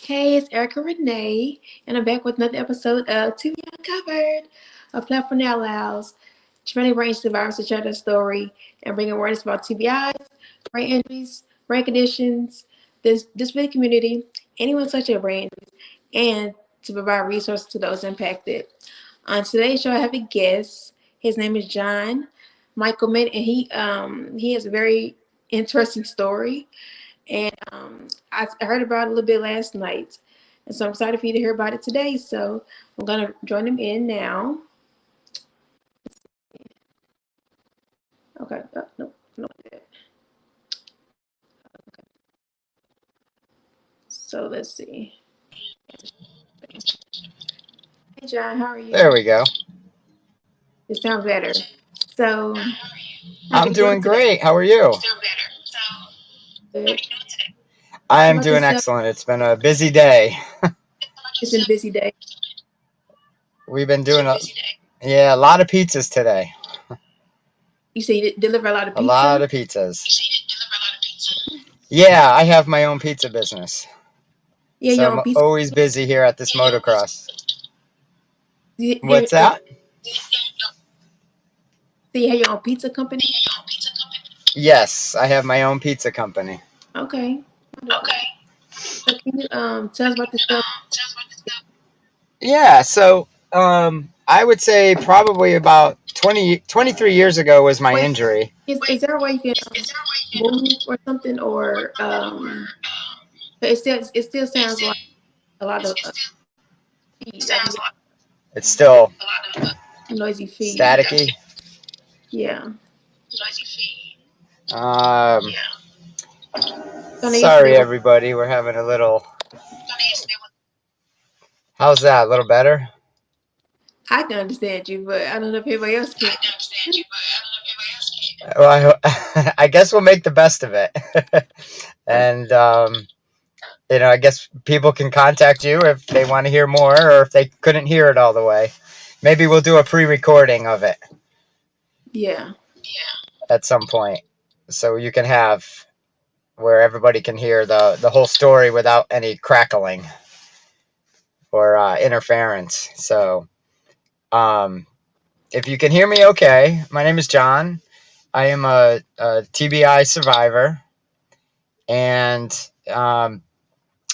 Hey, it's Erica Renee, and I'm back with another episode of TBI Uncovered, a platform that allows traumatic brain survivors to share their story and bring awareness about TBIs, brain injuries, brain conditions, this disability community, anyone such a brain injuries, and to provide resources to those impacted. On today's show, I have a guest. His name is John Michalman, and he has a very interesting story. And I heard about it a little bit last night. And so I'm excited for you to hear about it today. So I'm going to join him in now. Okay. No, no. So let's see. Hey, John, how are you? There we go. It sounds better. So, how I'm you doing doing today? great. How are you? Good. I How am about doing yourself? excellent. It's been a busy day. It's been a busy day. We've been doing a lot of pizzas today. You say you deliver a lot of A lot pizza? of pizzas. Yeah, I have my own pizza business. Yeah, So your I'm own pizza. always busy here at this motocross. You, What's that? so you have your own pizza company? Yes, I have my own pizza company. Okay. Wonderful. So can you tell us about the stuff? Yeah, so I would say probably about 23 years ago was my Wait, injury. is there a way you can move or something, or it still sounds like a lot of feed. I think It's still noisy feed. staticky. Yeah. Um, So they used to Sorry, everybody. We're having a little. How's that? A little better? I can understand you, but I don't know if everybody else can. Well, I guess we'll make the best of it. Okay. And, I guess people can contact you if they want to hear more or if they couldn't hear it all the way. Maybe we'll do a pre recording of it Yeah. at some point so you can have where everybody can hear the whole story without any crackling or interference. So, um, if you can hear me okay, my name is John. I am a TBI survivor, and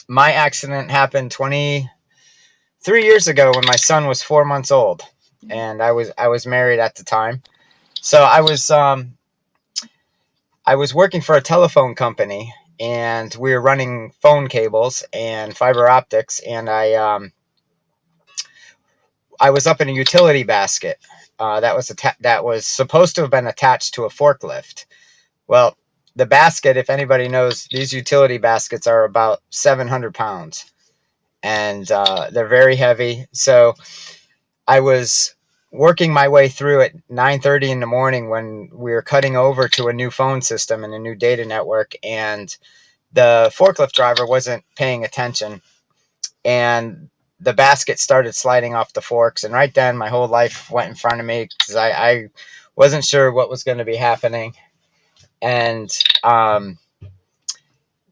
my accident happened 23 years ago when my son was 4 months old, and I was married at the time. So I was working for a telephone company, and we were running phone cables and fiber optics, and I was up in a utility basket that was supposed to have been attached to a forklift. Well, the basket, if anybody knows, these utility baskets are about 700 pounds, and they're very heavy. So I was working my way through at 9:30 in the morning when we were cutting over to a new phone system and a new data network, and the forklift driver wasn't paying attention, and the basket started sliding off the forks. And right then, my whole life went in front of me because I wasn't sure what was going to be happening. And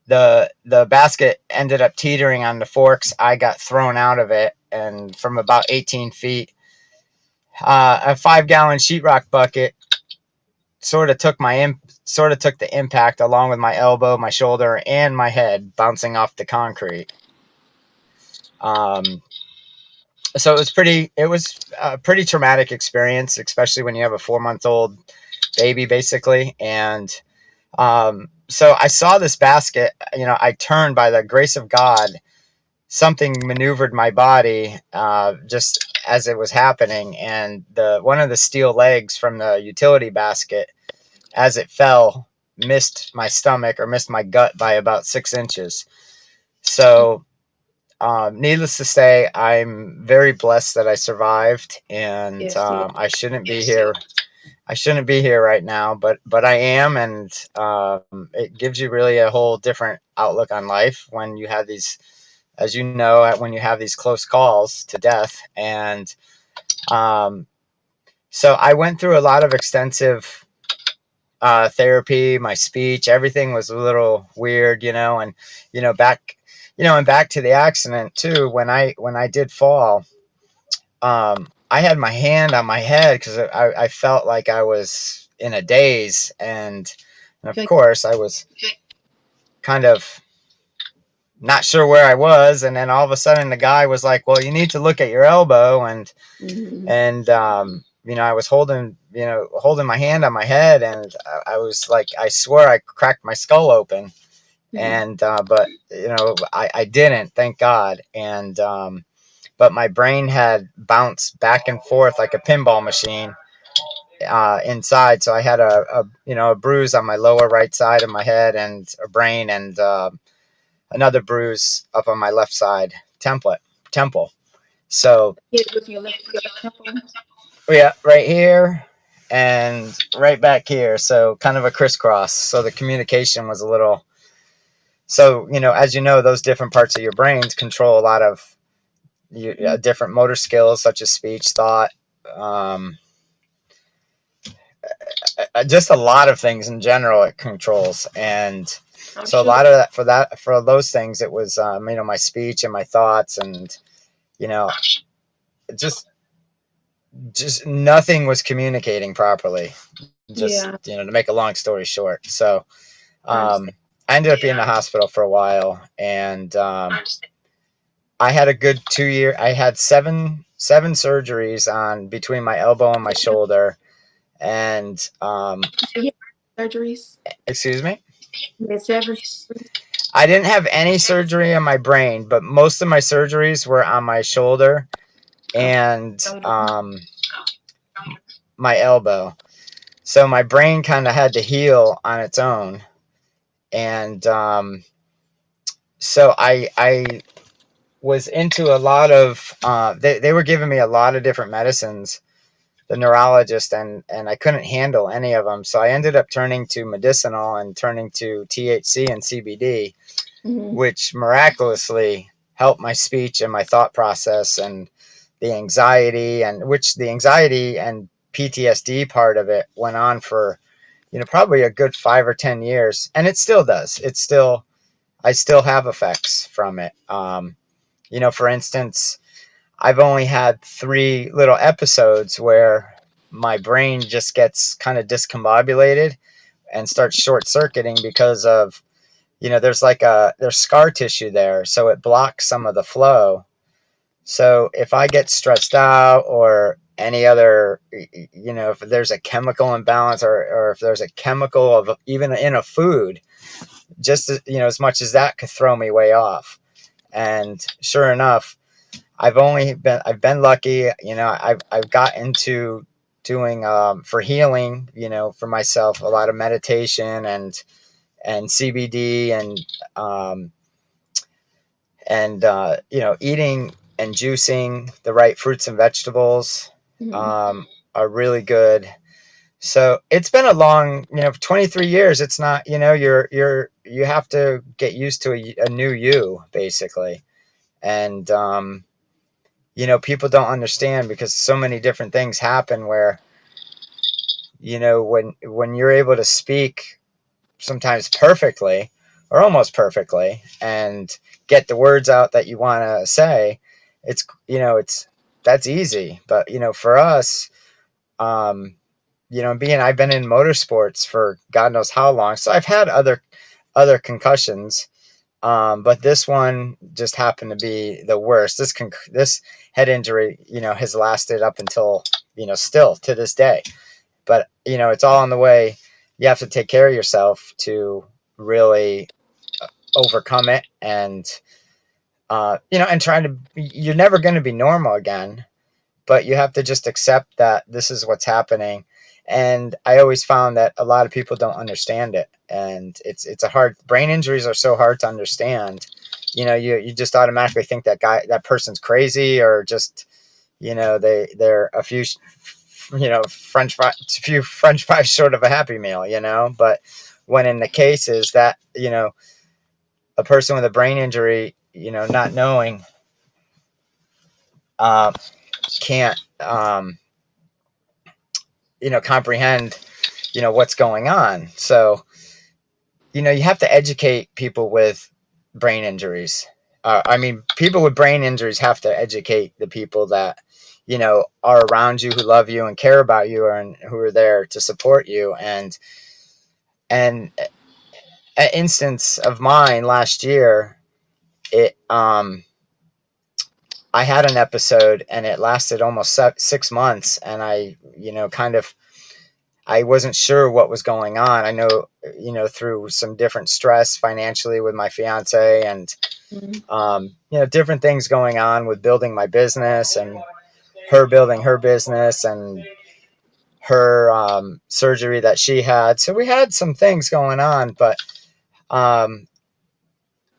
the basket ended up teetering on the forks. I got thrown out of it, and from about 18 feet, a 5-gallon sheetrock bucket sort of took the impact along with my elbow, my shoulder, and my head bouncing off the concrete. Um, so it was a pretty traumatic experience, especially when you have a 4-month old baby, basically. And so I saw this basket. I turned, by the grace of God, something maneuvered my body just as it was happening, and the one of the steel legs from the utility basket, as it fell, missed my stomach or missed my gut by about 6 inches. So, needless to say, I'm very blessed that I survived, and Yes. Yeah. I shouldn't be here. I shouldn't be here right now, but I am, and it gives you really a whole different outlook on life when you have these, as you know, when you have these close calls to death. And um, so I went through a lot of extensive therapy. My speech, everything was a little weird, and back And back to the accident too. When I did fall, I had my hand on my head because I felt like I was in a daze, and of Feel course I was kind of not sure where I was, and then all of a sudden the guy was like, "Well, you need to look at your elbow," mm-hmm. and I was holding my hand on my head, and I was like, I swear I cracked my skull open, Mm-hmm. and but I didn't, thank God, and but my brain had bounced back and forth like a pinball machine inside, so I had a bruise on my lower right side of my head and a brain, and another bruise up on my left side temple. So Hit it with your left temple. yeah, right here and right back here. So kind of a crisscross. So the communication was a little. So as you know, those different parts of your brains control a lot of Mm-hmm. different motor skills, such as speech, thought, um, just a lot of things in general. It controls, and I'm so a sure. lot of that for those things, it was my speech and my thoughts, and you know just nothing was communicating properly. Just Yeah, to make a long story short. So I understand. I ended up being in the hospital for a while, and I had a good 2 year. I had seven surgeries on between my elbow and my shoulder, and So you had surgeries. excuse me. You had 7 surgeries. I didn't have any surgery on my brain, but most of my surgeries were on my shoulder Okay. and Shoulder. my elbow. So my brain kind of had to heal on its own, and so I was into a lot of. They were giving me a lot of different medicines, the neurologist, and I couldn't handle any of them. So I ended up turning to medicinal and turning to THC and CBD, Mm-hmm. which miraculously helped my speech and my thought process and the anxiety, and which the anxiety and PTSD part of it went on for probably a good 5 or 10 years, and it still does. I still have effects from it. For instance, I've only had 3 little episodes where my brain just gets kind of discombobulated and starts short circuiting because of there's scar tissue there, so it blocks some of the flow. So if I get stressed out or any other, if there's a chemical imbalance, or if there's a chemical of even in a food, just as much as that could throw me way off. And sure enough, I've been lucky. I've got into doing for healing, for myself, a lot of meditation and CBD um, and eating and juicing the right fruits and vegetables Mm-hmm. um, are really good. So it's been a long, 23 years. It's not, you have to get used to a new you, basically. And people don't understand because so many different things happen where when you're able to speak sometimes perfectly or almost perfectly and get the words out that you want to say, it's that's easy. But for us, um being I've been in motorsports for God knows how long, so I've had other concussions, but this one just happened to be the worst. This head injury, has lasted up until, still to this day. But it's all on the way. You have to take care of yourself to really overcome it, and try to. You're never going to be normal again, but you have to just accept that this is what's happening. And I always found that a lot of people don't understand it, and it's a hard. Brain injuries are so hard to understand. You just automatically think that person's crazy, or just they're a few French fries short of a Happy Meal, but when in the case is that a person with a brain injury, not knowing, uh, can't comprehend what's going on. So you have to educate people with brain injuries, I mean, people with brain injuries have to educate the people that, are around you, who love you and care about you, and who are there to support you. And an instance of mine last year, it I had an episode and it lasted almost 6 months, and I wasn't sure what was going on. I know, through some different stress financially with my fiance, and Mm-hmm. different things going on with building my business, and her building her business, and her surgery that she had. So we had some things going on, but um,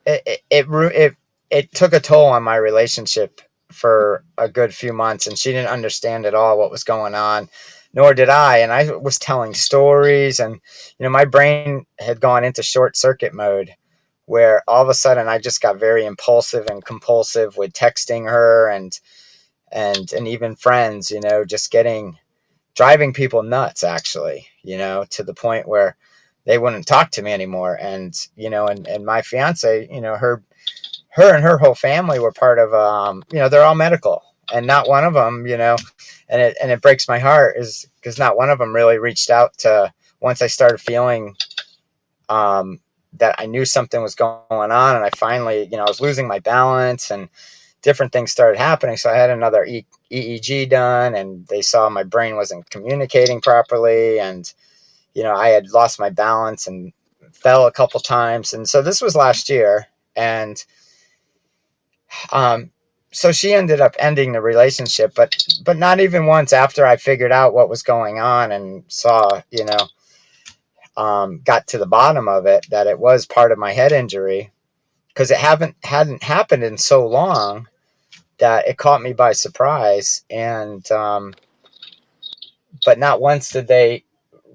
it took a toll on my relationship for a good few months, and she didn't understand at all what was going on, nor did I. And I was telling stories, and my brain had gone into short circuit mode, where all of a sudden I just got very impulsive and compulsive with texting her, and even friends, just driving people nuts, actually, to the point where they wouldn't talk to me anymore. And my fiance, her and her whole family were part of, they're all medical, and not one of them, and it breaks my heart, is because not one of them really reached out to, once I started feeling that I knew something was going on, and I finally, I was losing my balance, and different things started happening. So I had another EEG done, and they saw my brain wasn't communicating properly, and I had lost my balance and fell a couple times. And so this was last year, and um, so she ended up ending the relationship, but not even once after I figured out what was going on and saw, got to the bottom of it, that it was part of my head injury, because it hadn't happened in so long that it caught me by surprise. And but not once did they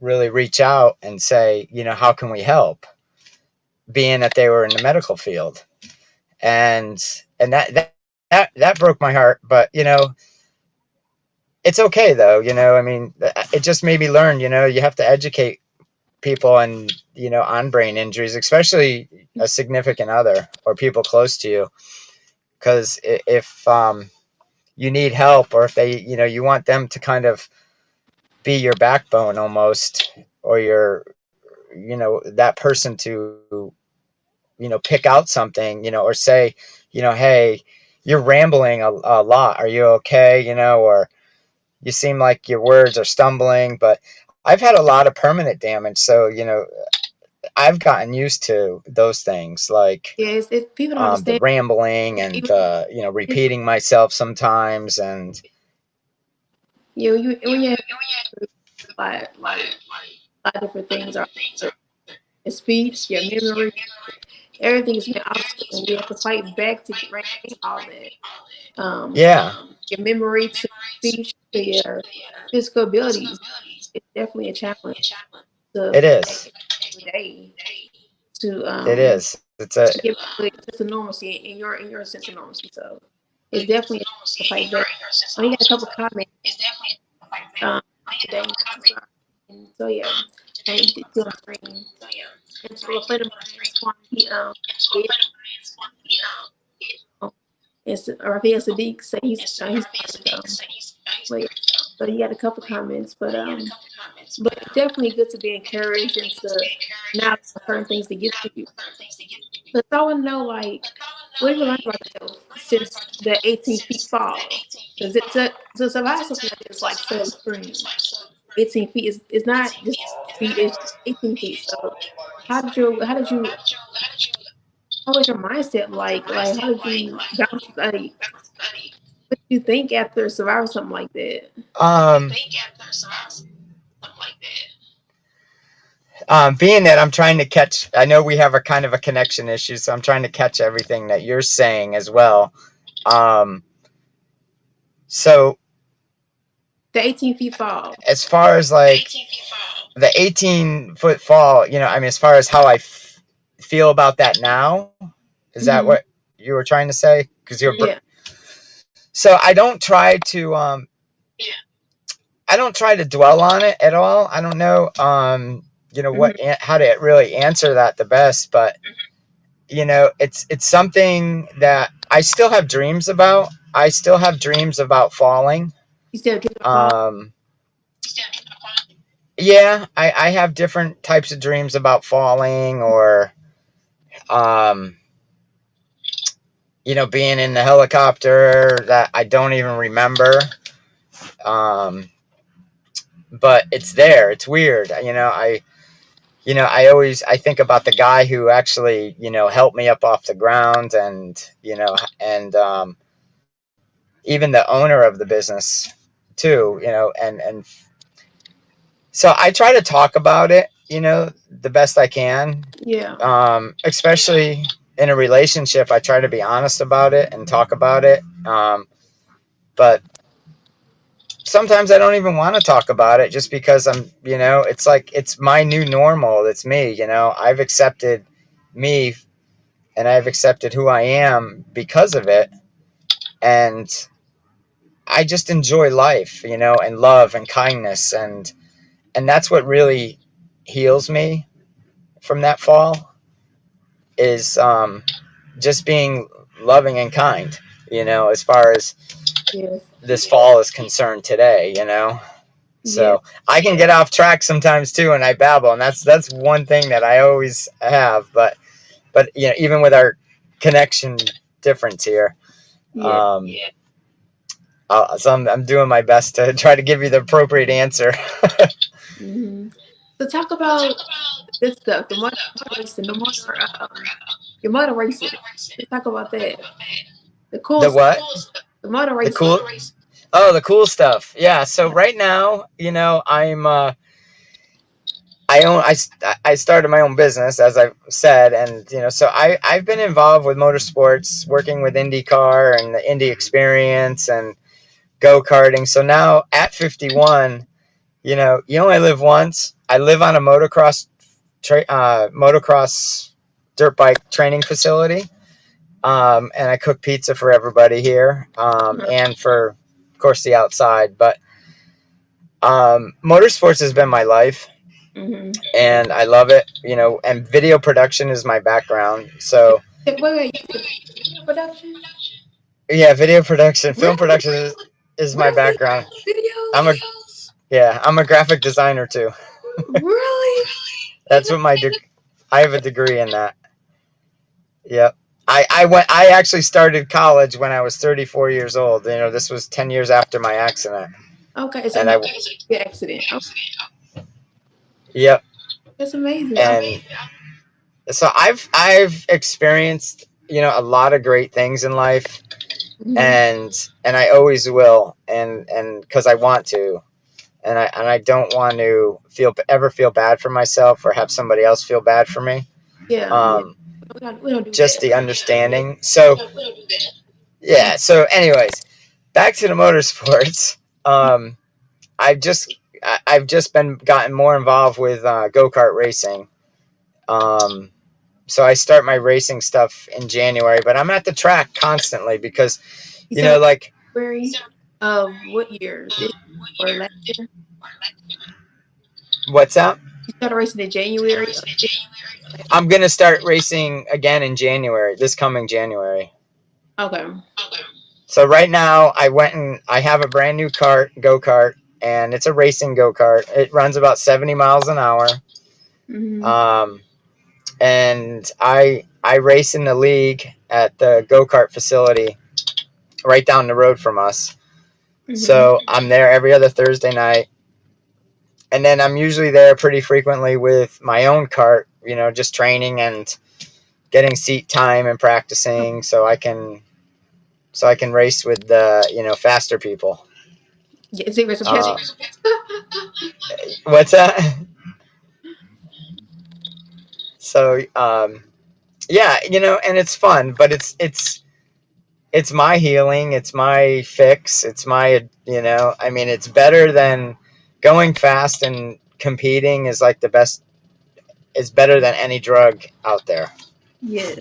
really reach out and say, how can we help, being that they were in the medical field. And that broke my heart. But it's okay, though. I mean, it just made me learn, you have to educate people, and on brain injuries, especially a significant other or people close to you, because if you need help, or if they, you want them to kind of be your backbone almost, or that person to, pick out something, or say, hey, you're rambling a lot, are you okay, or you seem like your words are stumbling. But I've had a lot of permanent damage, so I've gotten used to those things, like Yeah, it's people don't the understand. rambling, Yeah, and even it's, repeating myself sometimes. And you when you have like a lot of different things are your speech, your memory, everything is been obstacle, and you have to fight back to maintain all that. Um, yeah, your memory to speech to your physical abilities. It's definitely a challenge to it fight is. every day to It is. It's a get back to a sense of normalcy in your sense of normalcy. So it's definitely a fight back. You got a couple comments um, today. So, and so yeah, you see on the screen. And so a friend of mine, Swan, he um, it's Rafael Sadiq say he's started. But yeah, so you got a couple comments, but it's definitely good to be encouraged and to not allow certain things to get to you. But I want to know, like, what have you learned about yourself since the 18 feet fall? Because to survive something like this, like so extreme, 18 feet is not just feet; it's 18 feet. So how did you what was your mindset like how did you bounce what did you think after surviving something like that? um being that I'm trying to catch, I know we have a kind of a connection issue, so I'm trying to catch everything that you're saying as well. Um, so The 18 feet fall. as far as like the 18-foot fall, I mean, as far as how I feel about that now, is that what Hmm. you were trying to say? Because Yeah. so I don't try to dwell on it at all. I don't know, Hmm. how to really answer that the best, but it's something that I still have dreams about. I still have dreams about falling. You still dream of fall? Um, yeah, I have different types of dreams about falling, or um, being in the helicopter that I don't even remember. Um, but it's there. It's weird. I think about the guy who actually, helped me up off the ground, and even the owner of the business too, and so I try to talk about it, the best I can. Yeah. Especially in a relationship, I try to be honest about it and talk about it. But sometimes I don't even want to talk about it, just because it's like, it's my new normal. It's me, I've accepted me, and I've accepted who I am because of it. And I just enjoy life, and love and kindness. And that's what really heals me from that fall, is just being loving and kind, as far as Yes. this fall is concerned today. Yeah. So I can get off track sometimes too, and I babble, and that's one thing that I always have. But even with our connection difference here, Yeah. um, so I'm doing my best to try to give you the appropriate answer. Hmm. So talk about this stuff, the motor racing, your motor racing. Let's talk about that. The cool The stuff, what? the motor The racing. cool? Oh, the cool stuff. Yeah. So right now, I'm I started my own business, as I've said, and so I've been involved with motorsports, working with IndyCar and the Indy Experience and go karting. So now at 51, you only live once. I live on a motocross dirt bike training facility, and I cook pizza for everybody here, and for, of course, the outside. But motorsports has been my life, Mm-hmm. and I love it. And video production is my background. So Wait, you said video production? yeah, video production, film Really? production is my Really? background. I'm a Videos? Yeah, I'm a graphic designer too. Really? That's what I have a degree in that. Yep. I actually started college when I was 34 years old. This was 10 years after my accident. Okay, so And you I had an accident. Oh, Yep. that's amazing. And so I've experienced, a lot of great things in life, Mhm. and I always will, and cuz I want to. And I don't want to ever feel bad for myself, or have somebody else feel bad for me. Yeah, yeah. Um, We don't do just that. the understanding. So Mhm. yeah. So anyways, back to the motorsports. Um, I've just been gotten more involved with go kart racing. Um, so I start my racing stuff in January, but I'm at the track constantly because You started like, February of what year? This or last year? what's that? You started racing in January of this last year. I'm gonna start racing again in January, this coming January. Okay. So right now, I have a brand new go kart, and it's a racing go kart. It runs about 70 miles an hour. Mm-hmm. Um, and I race in the league at the go kart facility right down the road from us. Mm-hmm. So I'm there every other Thursday night, and then I'm usually there pretty frequently with my own kart. Just training and getting seat time and practicing, so I can race with the faster people. Yeah, is it Uh, reciprocal? what's that? So yeah, and it's fun, but it's my healing, it's my fix, it's my I mean, it's better than going fast, and competing is like the best. It's better than any drug out there. Yes.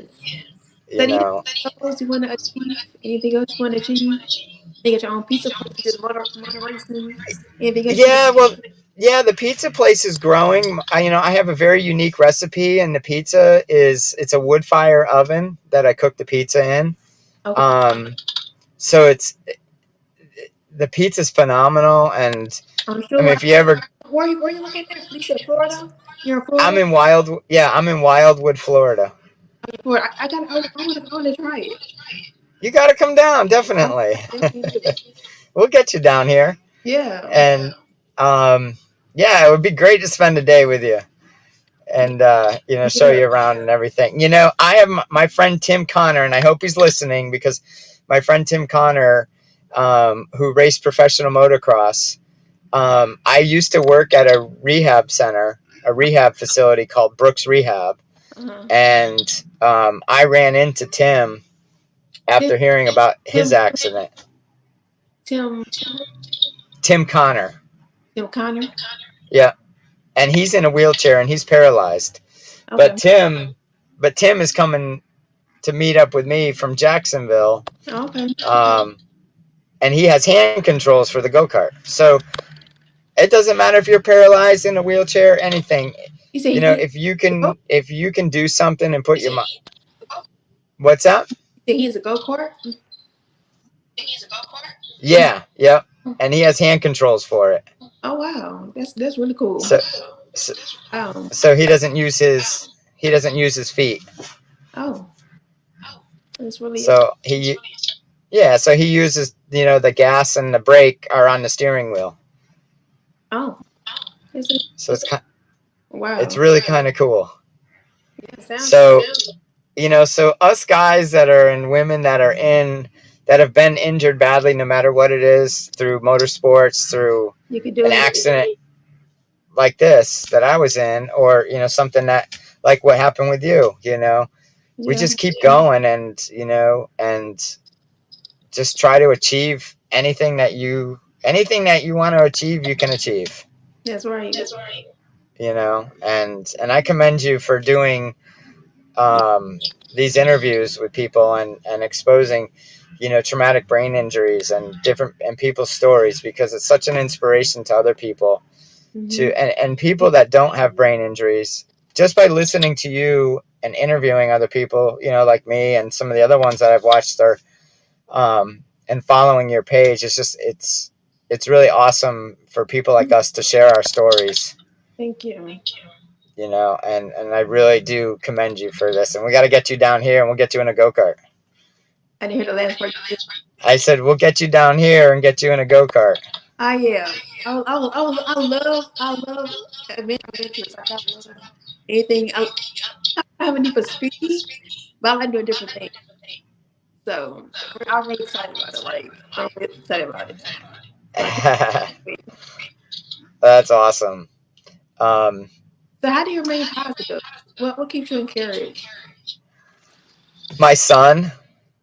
You So do you know. have goals you want to achieve? Anything else you want to achieve? You get your own pizza place, you do the motor racing. Anything else you want Yeah, well, to Yeah, the pizza place is growing. I have a very unique recipe, and the pizza it's a wood fire oven that I cook the pizza in. Okay. Um, so the pizza's phenomenal, and I'm I mean, sure. if you ever, Where you looking at? You said Florida. You're in I'm Florida. in I'm in Wildwood, Florida. I'm in Florida. I got. I want to try it. You got to come down, I definitely. definitely do. We'll get you down here, Yeah. and um, yeah, it would be great to spend a day with you. And show Yeah. you around and everything. I have my friend Tim Connor, and I hope he's listening, because my friend Tim Connor, who raced professional motocross, I used to work at a rehab center, a rehab facility called Brooks Rehab, Uh-huh. and I ran into Tim Tim. after hearing about his Tim. accident. Tim. Tim Connor, Tim Connor. yeah, and he's in a wheelchair and he's paralyzed. Okay. But Tim, but Tim is coming to meet up with me from Jacksonville, Okay. um, and he has hand controls for the go kart. So it doesn't matter if you're paralyzed, in a wheelchair, anything. You say he. If you can do something and put your mind. What's that? He's a go kart. Yeah, yep. And he has hand controls for it. Oh wow, that's really cool. So, so, Um. so he doesn't use his feet. Oh, that's really interesting. So so he uses, the gas and the brake are on the steering wheel. Oh, it's So it's wow. really kind of cool. Yeah, it sounds. So, so us guys that are and women that have been injured badly, no matter what it is, through motorsports, through You could do an it. accident like this that I was in, or, something that, like what happened with you, we Yeah. just keep going, and just try to achieve anything that you want to achieve, you can achieve, That's right. and I commend you for doing these interviews with people, and exposing, traumatic brain injuries and people's stories, because it's such an inspiration to other people, Mm-hmm. and people that don't have brain injuries, just by listening to you and interviewing other people, like me and some of the other ones that I've watched, and following your page. It's really awesome for people like us to share our stories, Thank you. and I really do commend you for this. And we got to get you down here, and we'll get you in a go-kart. I didn't hear the last part. I said we'll get you down here and get you in a go-kart. I am. I love adventures. Like I love anything. I have a need for speed, but I like doing different things. So I'm really excited about it. Like I'm really excited about it. Like, That's awesome. Um, so how do you remain positive? What keeps you encouraged? my son,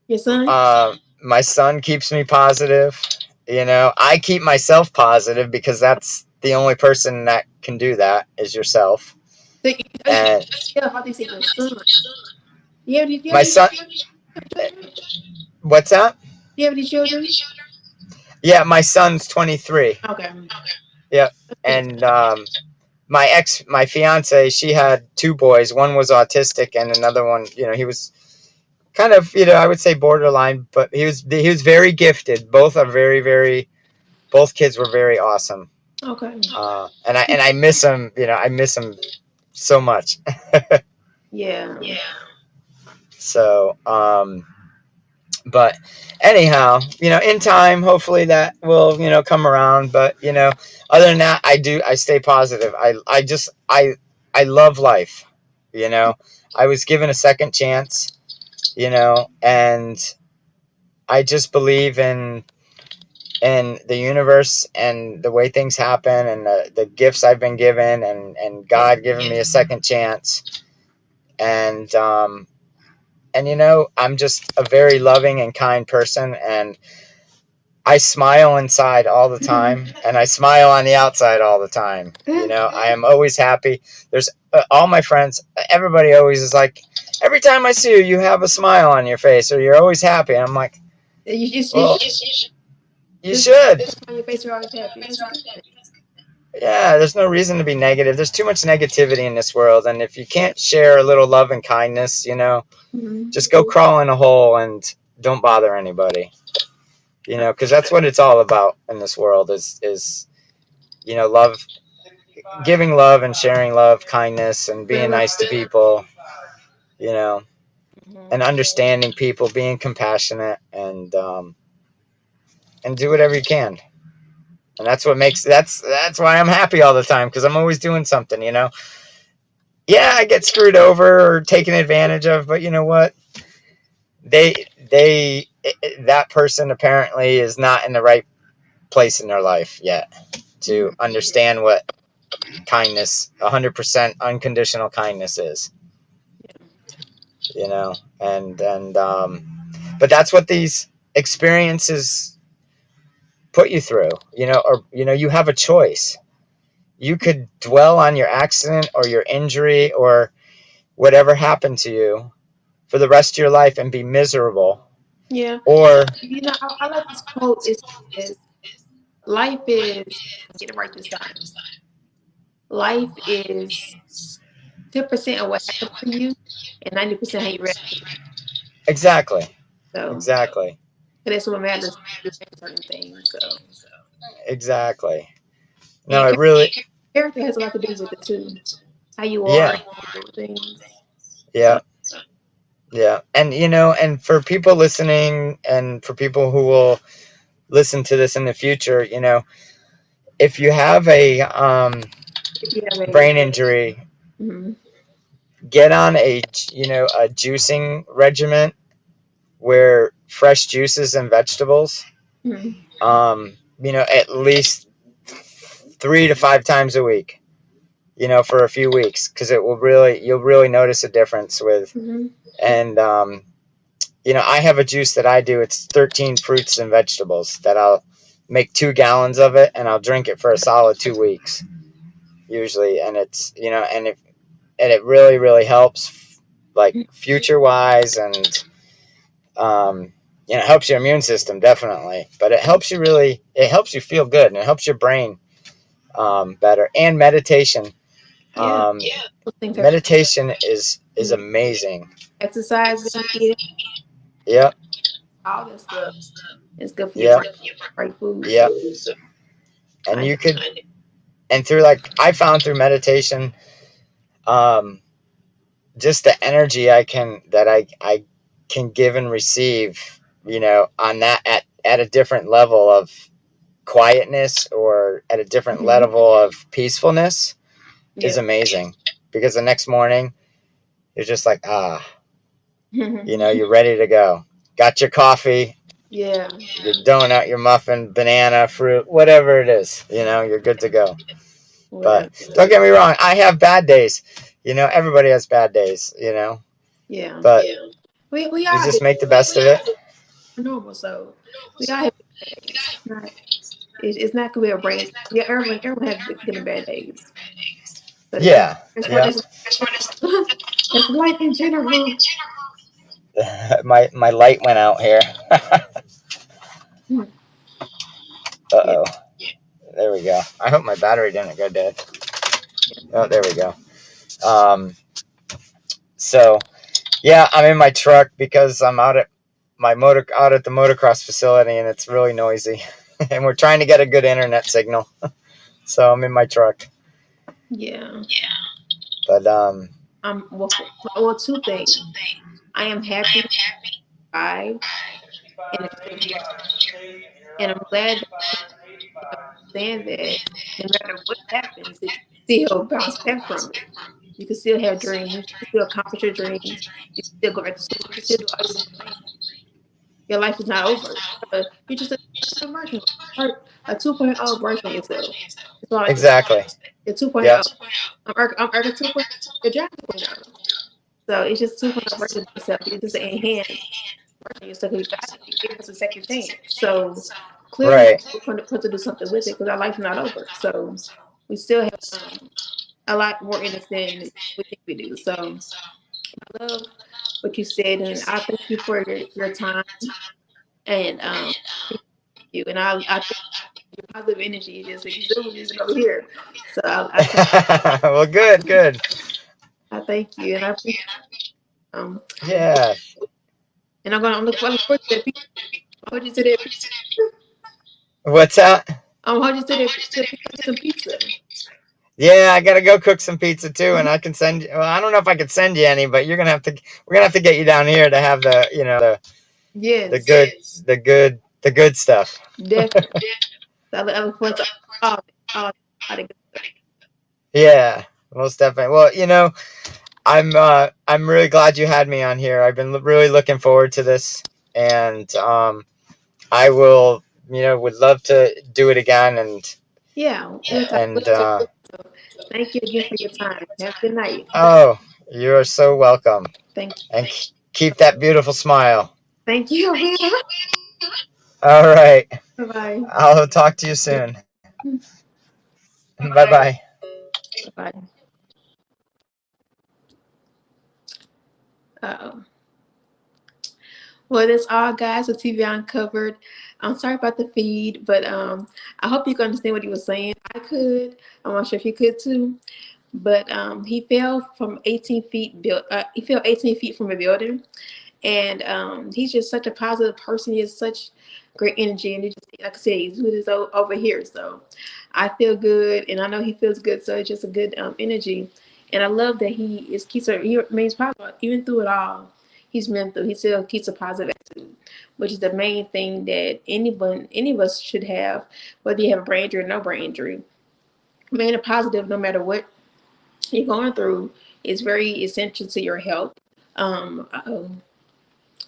Your son? my son keeps me positive. I keep myself positive, because that's the only person that can do that, is yourself. So, And yeah, how do you say your son? You have my any son, children? what's that? You have any children? Yeah, my son's 23. Okay. Yep. And my fiance, she had two boys. One was autistic, and another one, he was kind of, I would say borderline, but he was very gifted. Both are very, very. Both kids were very awesome. Okay. And I miss him. I miss him so much. Yeah. So, but anyhow, in time, hopefully that will, come around. But, other than that, I stay positive. I love life. I was given a second chance, and I just believe in the universe and the way things happen, and the gifts I've been given, and God giving me a second chance. And I'm just a very loving and kind person, and I smile inside all the time, and I smile on the outside all the time. I am always happy. There's all my friends, everybody always is like, every time I see you, you have a smile on your face, or you're always happy. And I'm like, You well, just you should. on your face. You're always happy. That's a good thing. Yeah, there's no reason to be negative. There's too much negativity in this world, and if you can't share a little love and kindness, Mm-hmm. just go crawl in a hole and don't bother anybody. Because that's what it's all about in this world is love, giving love and sharing love, kindness, and being Really. nice to people. You know, Mm-hmm. and understanding people, being compassionate, and do whatever you can. And that's what makes that's why I'm happy all the time, because I'm always doing something. Yeah, I get screwed over or taken advantage of, but you know what? They that person apparently is not in the right place in their life yet to understand what kindness, 100% unconditional kindness is. You know, but that's what these experiences put you through. Or you have a choice. You could dwell on your accident or your injury or whatever happened to you for the rest of your life and be miserable. Yeah. Or I like this quote. It says, "Life is." Get it right this time. Life is 10% of what happens to you, and 90% how you react to it. exactly, So, exactly, and that's what matters. You react to certain things. So, exactly. No, and it really, character has a lot to do with it too. How you are, yeah, and how you deal with things. So, yeah, yeah. And for people listening, and for people who will listen to this in the future, if you have a if you have a, brain injury, mm-hmm, get on a juicing regimen where fresh juices and vegetables, mm-hmm, at least 3 to 5 times a week, for a few weeks, because you'll really notice a difference with. mm-hmm, And I have a juice that I do. It's 13 fruits and vegetables that I'll make 2 gallons of it, and I'll drink it for a solid 2 weeks usually. And it's and it really really helps, like, future wise, and um, it helps your immune system definitely, but it helps you feel good, and it helps your brain better. And meditation, yeah, um, those things are meditation is amazing. exercising, eating, Yep, all that stuff. It's good for your yep, brain, right food. yep. So, And I, you could, and through, like, I found through meditation, um, just the energy I can give and receive, on that at a different level of quietness, or at a different mm-hmm, level of peacefulness, is yeah, amazing. Because the next morning you're just like, mm-hmm, you're ready to go. Got your coffee, yeah, your donut, your muffin, banana, fruit, whatever it is, you're good to go. yeah, But don't get me wrong, I have bad days. Everybody has bad days, yeah. but We you all do just make the best of it. normal, so we all have bad days. It's not gonna be a brain. Yeah, everyone has good and bad days. So Yeah, yeah. that's life in general. My light went out here. Hmm. Yeah, Uh-oh. There we go. I hope my battery didn't go dead. Oh, there we go. Um, so yeah, I'm in my truck because I'm out at the motocross facility, and it's really noisy. And we're trying to get a good internet signal. So I'm in my truck. yeah. But Well, two things. I am happy I and I'm still here, and I'm glad that you understand that no matter what happens, that you still bounce back from it. You can still have dreams. You can still accomplish your dreams. You can still go back to school. You can still do all these things. Your life is not over. You're just a different version, a 2.0 version of yourself. That's all I like to say. exactly. You're Yep. 2.0. I'm Erica 2.0. You're John 2.0. So it's just 2.0 version of yourself. You're just an enhanced version of yourself. You got it. You gave us a second chance. So clearly, Right. we're going to do something with it because our life's not over. So we still have a lot more in us than we think we do. So I love what you said, and I thank you for your time and you. And I think your positive energy just exudes even over here. So I Well, good, good. I thank you, and I appreciate um Yeah. and I'm looking forward to that pizza. I hold you to that pizza. What's that? I'm hold you to that pizza. Pick up some pizza. Yeah, I gotta go cook some pizza too, and I can send you. Well, I don't know if I could send you any, but you're gonna have to. We're gonna have to get you down here to have the, the Yes, good, the good stuff. definitely. I look forward to all, all the good stuff. Yeah, most definitely. Well, I'm really glad you had me on here. I've been really looking forward to this, and I will, would love to do it again, Yeah, we'll talk. and So thank you again for your time. Have a good night. oh, you are so welcome, Thank you. and keep that beautiful smile. Thank you. All right, Bye bye. I'll talk to you soon. Bye bye. Bye bye. Uh-oh. Well, that's all, guys, with TBI Uncovered. I'm sorry about the feed, but I hope you can understand what he was saying. I could. I'm not sure if you could too. But he fell from 18 feet. He fell 18 feet from a building, and he's just such a positive person. He has such great energy, and he just, like I said, he's with his over here. So I feel good, and I know he feels good. So it's just a good energy, and I love that he remains positive even through it all. He's mental. He still keeps a positive attitude, which is the main thing that any of us should have, whether you have a brain injury or no brain injury. Remain a positive no matter what you're going through is very essential to your health. Oh,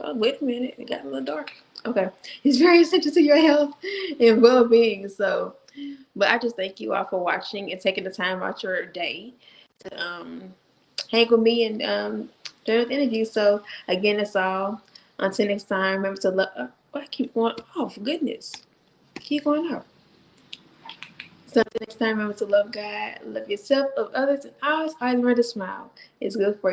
wait a minute, it got a little dark. Okay, it's very essential to your health and well-being. So, but I just thank you all for watching and taking the time out your day to hang with me and share the interview. So again, that's all. Until next time, remember to love. I keep going. Oh, for goodness, keep going out. So until next time, remember to love God, love yourself, love others, and always remember to smile. It's good for you.